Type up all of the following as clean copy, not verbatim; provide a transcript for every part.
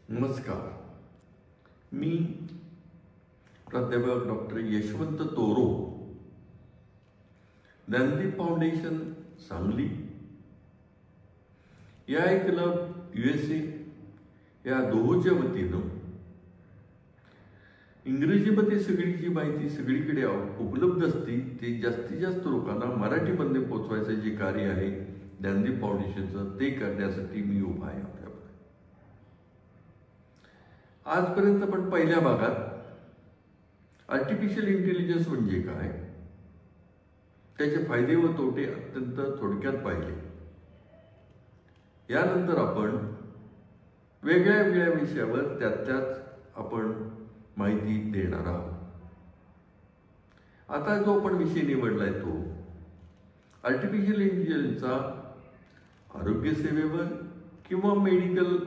नमस्कार. मी प्राध्यापक doctor Yashwant Toro, Gyandeep foundation Sangli, AI club USA या दोहोच्या वतीनं इंग्रजीमध्ये सगळी जी माहिती सगळीकडे उपलब्ध असते ते जास्तीत जास्त लोकांना मराठीमध्ये पोचवायचं जे कार्य आहे ज्ञानदीप फाउंडेशनचं, ते करण्यासाठी मी उभा आहे आपल्याकडे. आजपर्यंत आपण पहिल्या भागात आर्टिफिशियल इंटेलिजन्स म्हणजे काय, त्याचे फायदे व तोटे अत्यंत थोडक्यात पाहिले. यानंतर आपण वेगळ्या वेगळ्या विषयावर त्यात आपण माहिती देणार आहोत. आता जो आपण विषय निवडलाय तो आर्टिफिशियल इंटेलिजन्सचा आरोग्य सेवेवर किंवा मेडिकल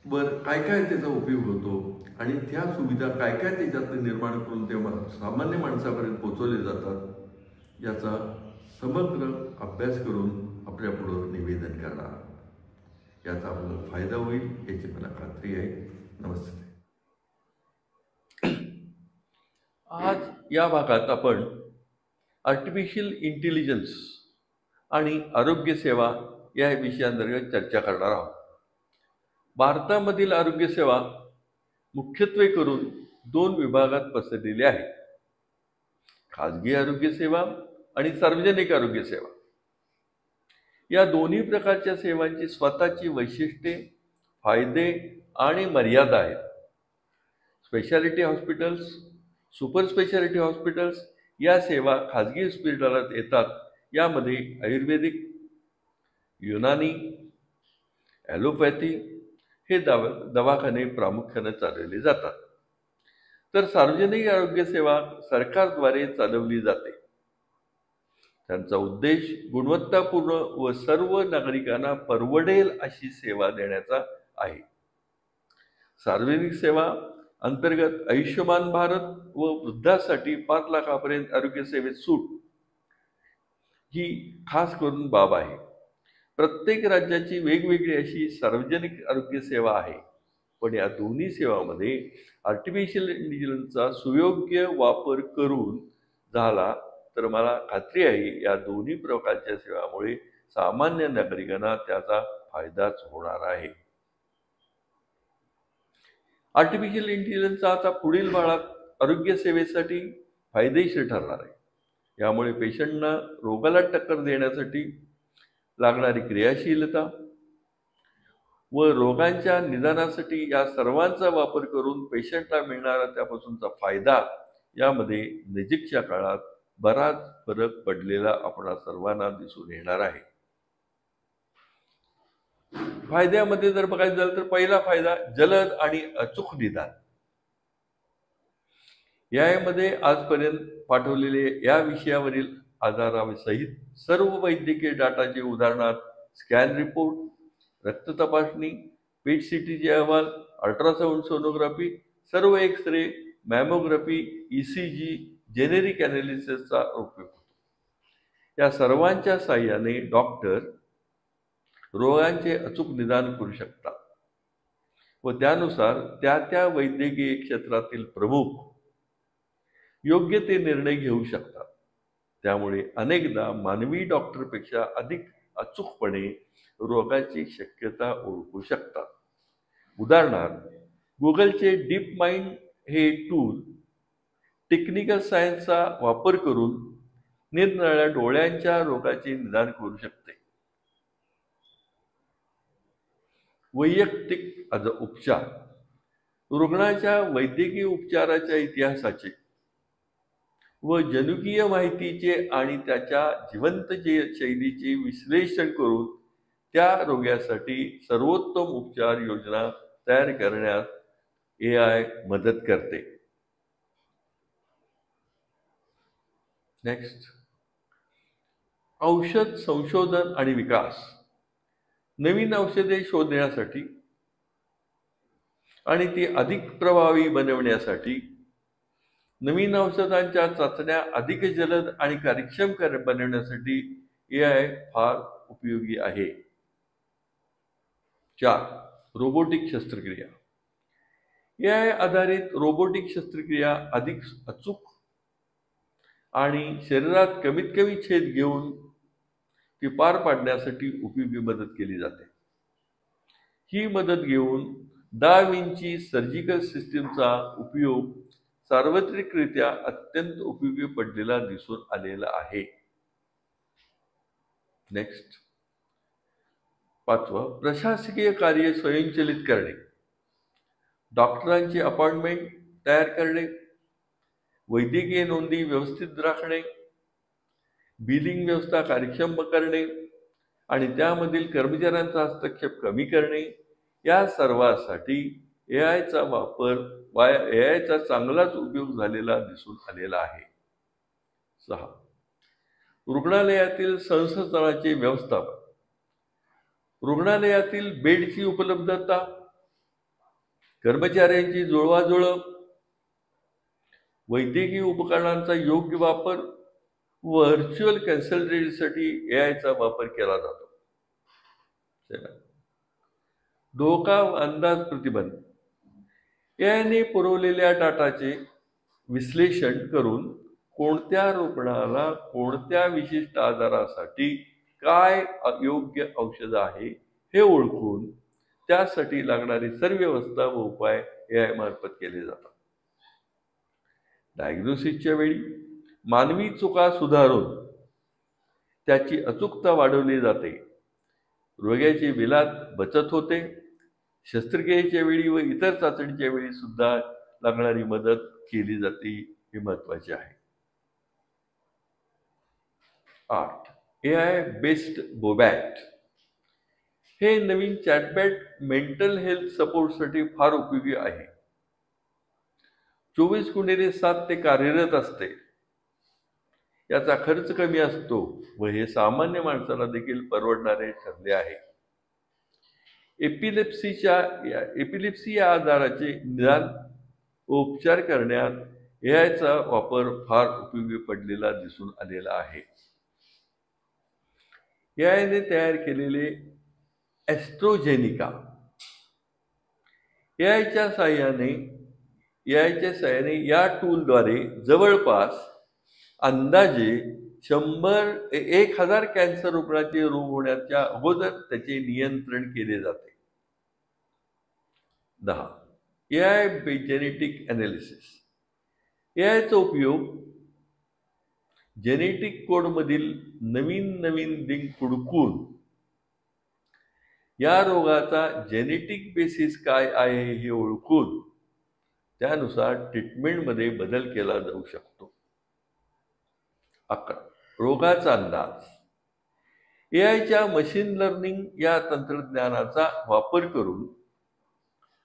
वर काय काय त्याचा उपयोग होतो आणि त्या सुविधा काय काय त्याच्यात निर्माण करून ते सामान्य माणसापर्यंत पोहोचवले जातात, याचा समग्र अभ्यास करून आपल्या पुढे निवेदन करणार. याचा आपल्याला फायदा होईल याची मला खात्री आहे. नमस्ते. आज या भागात आपण आर्टिफिशियल इंटेलिजन्स आणि आरोग्य सेवा या विषयांतर्गत चर्चा करणार आहोत. भारतामधील आरोग्य सेवा मुख्यत्वे करून दोन विभागात पसरलेली आहे: खाजगी आरोग्य सेवा आणि सार्वजनिक आरोग्य सेवा. या दोन्ही प्रकारच्या सेवांची स्वतःची वैशिष्ट्ये, फायदे आणि मर्यादा आहेत. Speciality hospitals, super speciality hospitals या सेवा खाजगी हॉस्पिटलात येतात. यामध्ये आयुर्वेदिक, युनानी, ॲलोपॅथी हे दवाखाने प्रामुख्याने चालवले जातात. तर सार्वजनिक आरोग्य सेवा सरकारद्वारे चालवली जाते. त्यांचा उद्देश गुणवत्तापूर्ण व सर्व नागरिकांना परवडेल अशी सेवा देण्याचा आहे. सार्वजनिक सेवा अंतर्गत आयुष्यमान भारत व वृद्धासाठी 5 लाखापर्यंत आरोग्य सेवेत सूट ही खास करून बाब आहे. प्रत्येक राज्याची वेगवेगळी अशी सार्वजनिक आरोग्य सेवा आहे. पण या दोन्ही सेवांमध्ये आर्टिफिशियल इंटेलिजन्सचा सुयोग्य वापर करून झाला तर मला खात्री आहे या दोन्ही प्रकारच्या सेवांमुळे सामान्य नागरिकांना त्याचा फायदाच होणार आहे. आर्टिफिशियल इंटेलिजन्सचा आता पुढील काळात आरोग्य सेवेसाठी फायदेशीर ठरणार आहे. यामुळे पेशंटना रोगाला टक्कर देण्यासाठी लागणारी क्रियाशीलता व रोगांच्या निदानासाठी या सर्वांचा वापर करून पेशंटला मिळणारा त्यापासूनचा फायदा यामध्ये नजीकच्या काळात बराच फरक पडलेला आपणा सर्वांना दिसून येणार आहे. फायद्यामध्ये जर बघायचं झालं तर पहिला फायदा जलद आणि अचूक निदान. यामध्ये आजपर्यंत पाठवलेले या विषयावरील आधारासहित सर्व वैद्यकीय डाटाचे, उदाहरणार्थ स्कॅन रिपोर्ट, रक्त तपासणी, पेट सीटीचे अहवाल, अल्ट्रासाऊंड सोनोग्राफी, सर्व एक्स-रे, मॅमोग्राफी, ECG, जेनेरिक ॲनालिसिसचा उपयोग होतो. या सर्वांच्या साहाय्याने डॉक्टर रोगांचे अचूक निदान करू शकतात व त्यानुसार त्या वैद्यकीय क्षेत्रातील प्रमुख योग्य ते निर्णय घेऊ शकतात. त्यामुळे अनेकदा मानवी डॉक्टरपेक्षा अधिक अचूकपणे रोगाची शक्यता ओळखू शकतात. उदाहरणार्थ गुगलचे डीप माइंड हे टूल टेक्निकल सायन्सचा वापर करून निरनिराळ्या डोळ्यांच्या रोगाचे निदान करू शकते. वैयक्तिक उपचार, रुग्णाच्या वैद्यकीय उपचाराच्या इतिहासाचे व जनुकीय माहितीचे आणि त्याच्या जिवंत शैलीचे विश्लेषण करून त्या रोगासाठी सर्वोत्तम उपचार योजना तयार करण्यास AI मदत करते. नेक्स्ट, औषध संशोधन आणि विकास. नवीन औषधे शोधण्यासाठी आणि ती अधिक प्रभावी बनवण्यासाठी नवीन औषधांच्या चाचण्या अधिक जलद आणि कार्यक्षम बनवण्यासाठी AI फार उपयोगी आहे. 4. रोबोटिक शस्त्रक्रिया. AI आधारित रोबोटिक शस्त्रक्रिया अधिक अचूक आणि शरीरात कमीत कमी छेद घेऊन ती पार पाडण्यासाठी उपयोगी मदत केली जाते. ही मदत घेऊन दा विंची सर्जिकल सिस्टीमचा उपयोग सार्वत्रिकरित्या अत्यंत उपयोगी पडलेला दिसून आलेला आहे. नेक्स्ट, 5, प्रशासकीय कार्य स्वयंचलित करणे. डॉक्टरांची अपॉइंटमेंट तयार करणे, वैद्यकीय नोंदी व्यवस्थित राखणे, बिलिंग व्यवस्था कार्यक्षम करणे आणि त्यामधील कर्मचाऱ्यांचा हस्तक्षेप कमी करणे, या सर्वासाठी एआयचा चांगलाच उपयोग झालेला दिसून आलेला आहे. 6, रुग्णालयातील संसाधनांचे व्यवस्थापन. रुग्णालयातील बेडची उपलब्धता, कर्मचाऱ्यांची जुळवाजुळव, वैद्यकीय उपकरणांचा योग्य वापर, व्हर्च्युअल कन्सल्टेशनसाठी एआयचा वापर केला जातो. धोका अंदाज प्रतिबंध. एआयने पुरवलेल्या डाटाचे विश्लेषण करून कोणत्या रुग्णाला कोणत्या विशिष्ट आजारासाठी काय योग्य औषध आहे हे ओळखून त्यासाठी लागणारी सर्व व्यवस्था व उपाय एआय मार्फत केले जातात. डायग्नोसिसच्या वेळी मानवी चुका सुधारून त्याची अचूकता वाढवली जाते. रोग्याची बिलात बचत होते. शस्त्रक्रियेच्या वेळी व इतर चाचणीच्या वेळी सुद्धा लागणारी मदत केली जाते. हे महत्त्वाचे आहे. 8, एआय बेस्ड बोबॅट. हे नवीन चॅटबॅट मेंटल हेल्थ सपोर्टसाठी फार उपयोगी आहे. 24x7 ते कार्यरत असते. याचा खर्च कमी असतो व हे सामान्य माणसाला देखील परवडणारे ठरले आहे. एपिलेप्सी या आजाराचे निदान व उपचार करण्यात एआयचा वापर फार उपयोगी पडलेला दिसून आलेला आहे. एआयने तयार केलेले ॲस्ट्रोझेनिका. एआयच्या साहाय्याने या टूलद्वारे जवळपास अंदाजे 1,000 कॅन्सर रुग्णांचे रोग होण्याच्या अगोदर त्याचे नियंत्रण केले जाते. 10, एआय जेनेटिक ॲनालिसिस. एआयचा उपयोग जेनेटिक कोडमधील नवीन लिंक हुडकून या रोगाचा जेनेटिक बेसिस काय आहे हे ओळखून त्यानुसार ट्रीटमेंटमध्ये बदल केला जाऊ शकतो. 11, रोगाचा अंदाज. एआयच्या मशीन लर्निंग या तंत्रज्ञानाचा वापर करून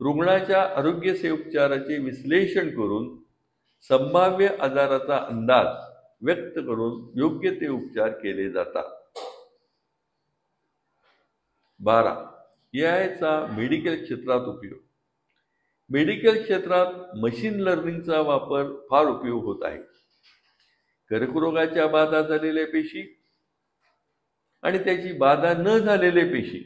रुग्णाच्या आरोग्योपचाराचे विश्लेषण करून संभाव्य आजाराचा अंदाज व्यक्त करून योग्य ते उपचार केले जातात. 12, एआयचा मेडिकल क्षेत्रात उपयोग. मेडिकल क्षेत्रात मशीन लर्निंगचा वापर फार उपयोग होत आहे. कर्करोगाच्या बाधा झालेल्या पेशी आणि त्याची बाधा न झालेल्या पेशी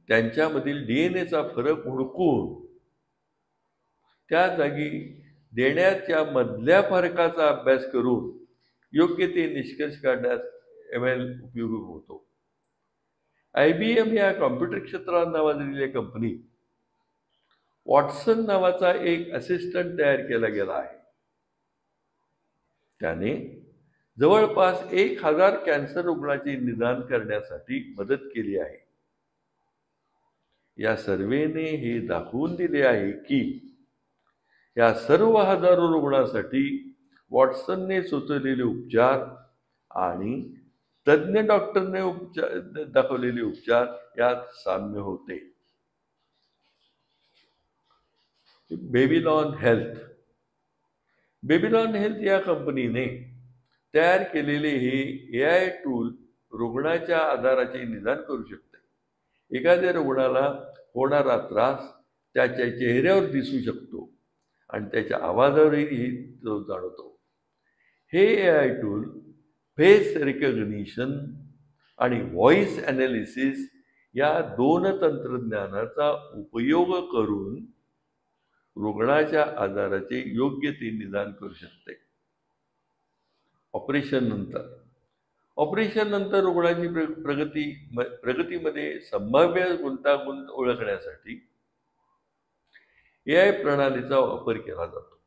त्यांच्यामधील डीएनएचा फरक ओळखून त्या जागी देण्याच्या मधल्या फरकाचा अभ्यास करून योग्य ते निष्कर्ष काढण्यास एमएल उपयोगी होतो. IBM या कॉम्प्युटर क्षेत्रात नावाजलेली कंपनी वॉटसन नावाचा एक असिस्टंट तयार केला गेला आहे. त्याने जवळपास 1,000 कॅन्सर रुग्णांचे निदान करण्यासाठी मदत केली आहे. या सर्वेने हे दाखवून दिले आहे की या सर्व हजारो रुग्णांसाठी वॉटसनने सुचवलेले उपचार आणि तज्ज्ञ डॉक्टरने दाखवलेले उपचार यात साम्य होते. बेबीलॉन हेल्थ या कंपनीने तयार केलेले हे एआय टूल रुग्णाच्या आजाराचे निदान करू शकते. एखाद्या रुग्णाला होणारा त्रास त्याच्या चेहऱ्यावर दिसू शकतो आणि त्याच्या आवाजावरही तो जाणवतो. हे एआय टूल फेस रिकग्निशन आणि व्हॉइस ॲनालिसिस या दोन तंत्रज्ञानाचा उपयोग करून रुग्णाच्या आजाराचे योग्य ते निदान करू शकते. ऑपरेशन नंतर रुग्णाची प्रगतीमध्ये संभाव्य गुंतागुंत ओळखण्यासाठी AI प्रणालीचा वापर केला जातो.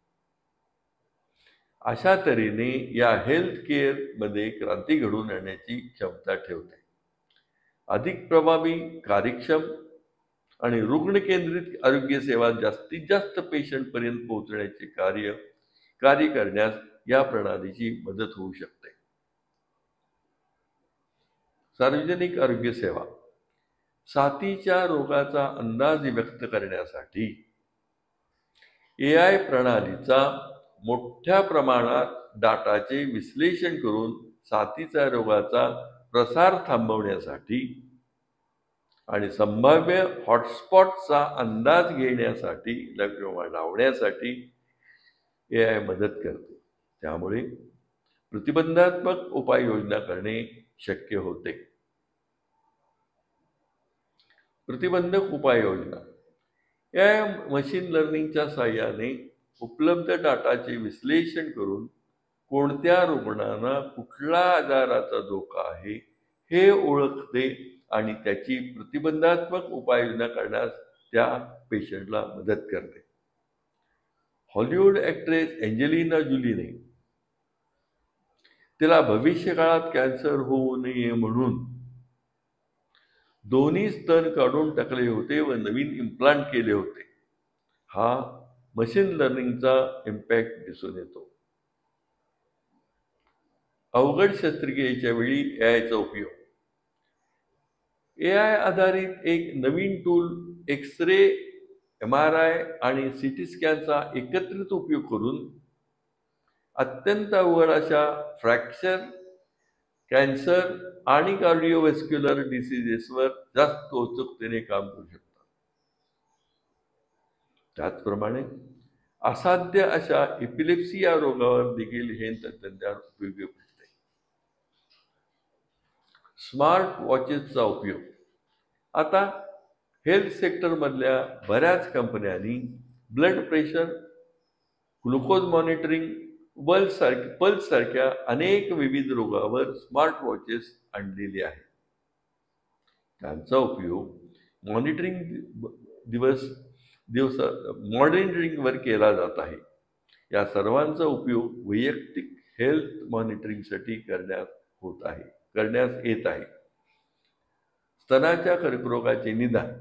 अशा तऱ्हेने या हेल्थ केअर मध्ये क्रांती घडवून आणण्याची क्षमता ठेवते. अधिक प्रभावी, कार्यक्षम आणि रुग्ण केंद्रित आरोग्य सेवा जास्तीत जास्त पेशंट पर्यंत पोहोचण्याचे कार्य करण्यास या प्रणालीची मदत होऊ शकते. सार्वजनिक आरोग्य सेवा. साथीच्या रोगाचा अंदाज व्यक्त करण्यासाठी AI प्रणालीचा मोठ्या प्रमाणात डाटाचे विश्लेषण करून साथीच्या रोगाचा प्रसार थांबवण्यासाठी आणि संभाव्य हॉटस्पॉटचा अंदाज घेण्यासाठी किंवा लावण्यासाठी AI मदत करते. त्यामुळे प्रतिबंधात्मक उपाययोजना करणे शक्य होते. प्रतिबंधक उपाययोजना. AI मशीन लर्निंगच्या साहाय्याने उपलब्ध डाटाचे विश्लेषण करून कोणत्या रुग्णांना कुठला आजाराचा धोका आहे हे ओळखते आणि त्याची प्रतिबंधात्मक उपाययोजना करण्यास त्या पेशंटला मदत करते. हॉलिवूड ॲक्ट्रेस एंजेलिना जोलीने तिला भविष्यकाळात कॅन्सर होऊ नये म्हणून दोन्ही स्तन काढून टाकले होते व नवीन इम्प्लांट केले होते. हा मशीन लर्निंगचा इम्पॅक्ट दिसून येतो. अवघड शस्त्रक्रियेच्या वेळी AIचा उपयोग. AI आधारित एक नवीन टूल एक्स-रे, MRI आणि CT स्कॅनचा एकत्रित उपयोग करून अत्यंत अवघड अशा फ्रॅक्चर, कॅन्सर आणि कार्डिओव्हॅस्क्युलर डिसीजेसवर जास्त अचूकतेने काम करू शकतात. त्याचप्रमाणे असाध्य अशा एपिलेप्सी या रोगावर देखील हे तंत्रज्ञान उपयोगी पडते. स्मार्ट वॉचेसचा उपयोग. आता हेल्थ सेक्टरमधल्या बऱ्याच कंपन्यांनी blood pressure, glucose monitoring, pulse सारख्या अनेक विविध रोगावर स्मार्ट वॉचेस आणलेली आहेत. त्यांचा उपयोग मॉनिटरिंगवर केला जात आहे. या सर्वांचा उपयोग वैयक्तिक हेल्थ मॉनिटरिंगसाठी करण्यास येत आहे. स्तनाच्या कर्करोगाचे निदान.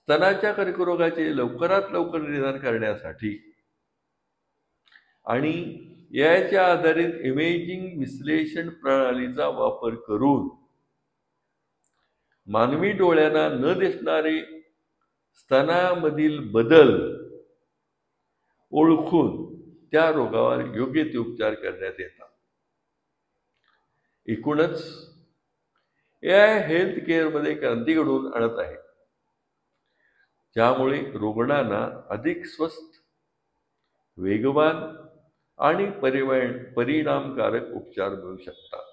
स्तनाच्या कर्करोगाचे लवकरात लवकर निदान करण्यासाठी आणि AIच्या आधारित इमेजिंग विश्लेषण प्रणालीचा वापर करून मानवी डोळ्यांना न दिसणारे स्तनामधील बदल ओळखून त्या रोगावर योग्य ते उपचार करण्यात येतात. एकूणच AI हेल्थ केअरमध्ये क्रांती घडवून आणत आहे, ज्यामुळे रुग्णांना अधिक स्वस्त, वेगवान आणि परिणामकारक उपचार मिळू शकतात.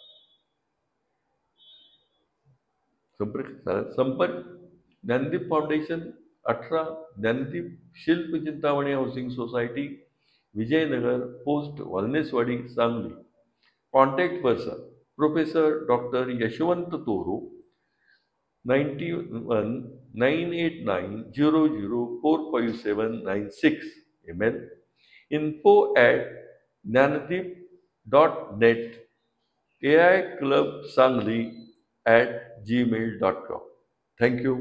संपर्क Gyandeep foundation, 18 Gyandeep Shilp Chintamani housing society, Vijaynagar post, Walneswadi, Sangli. Contact person professor doctor Yashwant Toro, 919890045796. email info@jnandeep.net, AIclubsangli@gmail.com. Thank you.